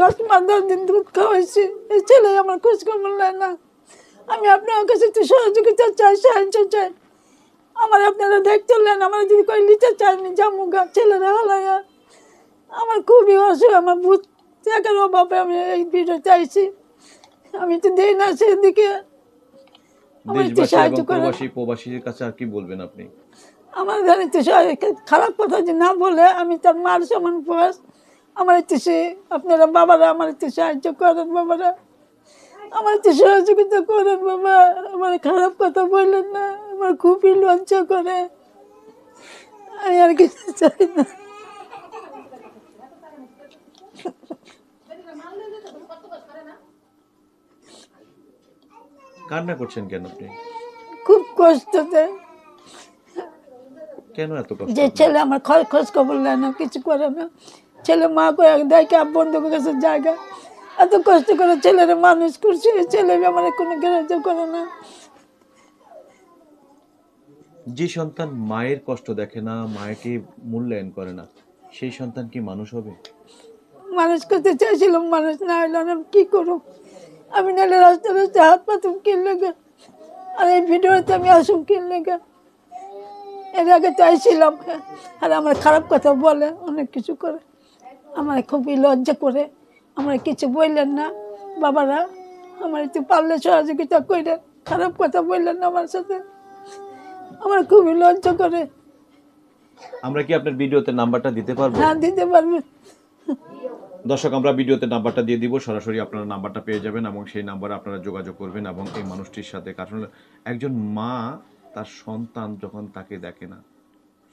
10 মাস 10 দিন দুধ খাওয়াইছি, এই ছেলে আমার খোঁজ খবর নেয় না। আমি আপনার কাছে একটু সহযোগিতা চাই, সাহায্য চাই। আমার আপনারা দেখতেলেন, আমার যদি কই নিতে চাই আমি যাবো গা, ছেলেরা হালাইয়া। আমার খুবই অসুখ, আমার বুঝ টাকার অভাবে আমি এই ভিডিও চাইছি। আমি তো দেই না সেদিকে, আমার একটু দেশবাসী সাহায্য এবং করেন। প্রবাসীর কাছে আর কি বলবেন আপনি? আমার ঘরে তো খারাপ কথা যে না বলে, আমি তার মার সমান বয়স। আমার একটু আপনারা বাবারা আমার একটু সাহায্য করেন, বাবারা আমার একটু সহযোগিতা করেন বাবা। আমার খারাপ কথা বললেন না, আমার খুবই লজ্জা করে। আমি আর কিছু চাই না। কান্না করছেন কেন আপনি? খুব কষ্টতে, কেন এত কষ্ট যে আপনার? ছেলে আমার খোঁজ খবর নেয় না, কিছু করে না। ছেলে মা করে দেখে বন্ধু কাছে জায়গা, এত কষ্ট করে ছেলেরা মানুষ করছে, ছেলে আমার কোনো গ্রাহ্য করে না। যে সন্তান মায়ের কষ্ট দেখে না, মাকে মূল্যায়ন করে না, সেই সন্তান কি মানুষ হবে? মানুষ করতে চাইছিলাম, মানুষ না হইলো না, কি করো। আমি নাহলে রাস্তা রাস্তায় হাত পাতুম কিনলে গে, আর এই ভিডিওতে আমি আসুম কিনলে গে। এর আগে চাইছিলাম, আর আমার খারাপ কথা বলে, অনেক কিছু করে, আমার খুবই লজ্জা করে। আমার কিছু বললেন না বাবারা, আমার একটু পারলে সহযোগিতা করেন, খারাপ কথা বললেন না আমার সাথে, আমার খুবই লজ্জা করে। আমরা কি আপনার ভিডিওতে নাম্বারটা দিতে পারবো? হ্যাঁ, দিতে পারবে। দর্শক, আমরা ভিডিওতে নাম্বারটা দিয়ে দিব, সরাসরি আপনারা নাম্বারটা পেয়ে যাবেন এবং সেই নাম্বারে আপনারা যোগাযোগ করবেন এবং এই মানুষটির সাথে। কারণ একজন মা তার সন্তান যখন তাকে দেখে না,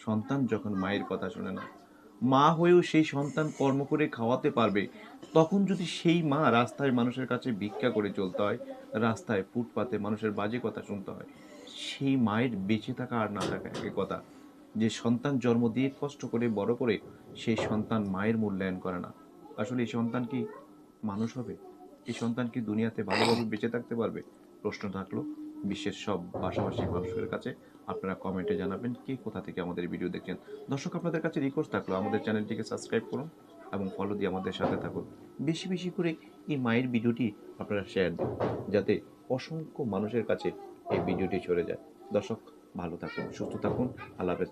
সন্তান যখন মায়ের কথা শুনে না, মা হয়েও সেই সন্তান কর্ম করে খাওয়াতে পারবে, তখন যদি সেই মা রাস্তায় মানুষের কাছে ভিক্ষা করে চলতে হয়, রাস্তায় ফুটপাতে মানুষের বাজে কথা শুনতে হয়, সেই মায়ের বেঁচে থাকা আর না থাকা একই কথা। যে সন্তান জন্ম দিয়ে কষ্ট করে বড় করে সেই সন্তান মায়ের মূল্যায়ন করে না, আসলে এই সন্তান কি মানুষ হবে? এই সন্তান কি দুনিয়াতে ভালোভাবে বেঁচে থাকতে পারবে? প্রশ্ন থাকলো বিশ্বের সব ভাষাভাষী মানুষের কাছে। আপনারা কমেন্টে জানাবেন কে কোথা থেকে আমাদের ভিডিও দেখছেন। দর্শক, আপনাদের কাছে রিকোয়েস্ট থাকলো আমাদের চ্যানেলটিকে সাবস্ক্রাইব করুন এবং ফলো দিয়ে আমাদের সাথে থাকুন। বেশি বেশি করে এই মায়ের ভিডিওটি আপনারা শেয়ার দিন, যাতে অসংখ্য মানুষের কাছে এই ভিডিওটি চলে যায়। দর্শক, ভালো থাকুন, সুস্থ থাকুন, আল্লাহ হাফেজ।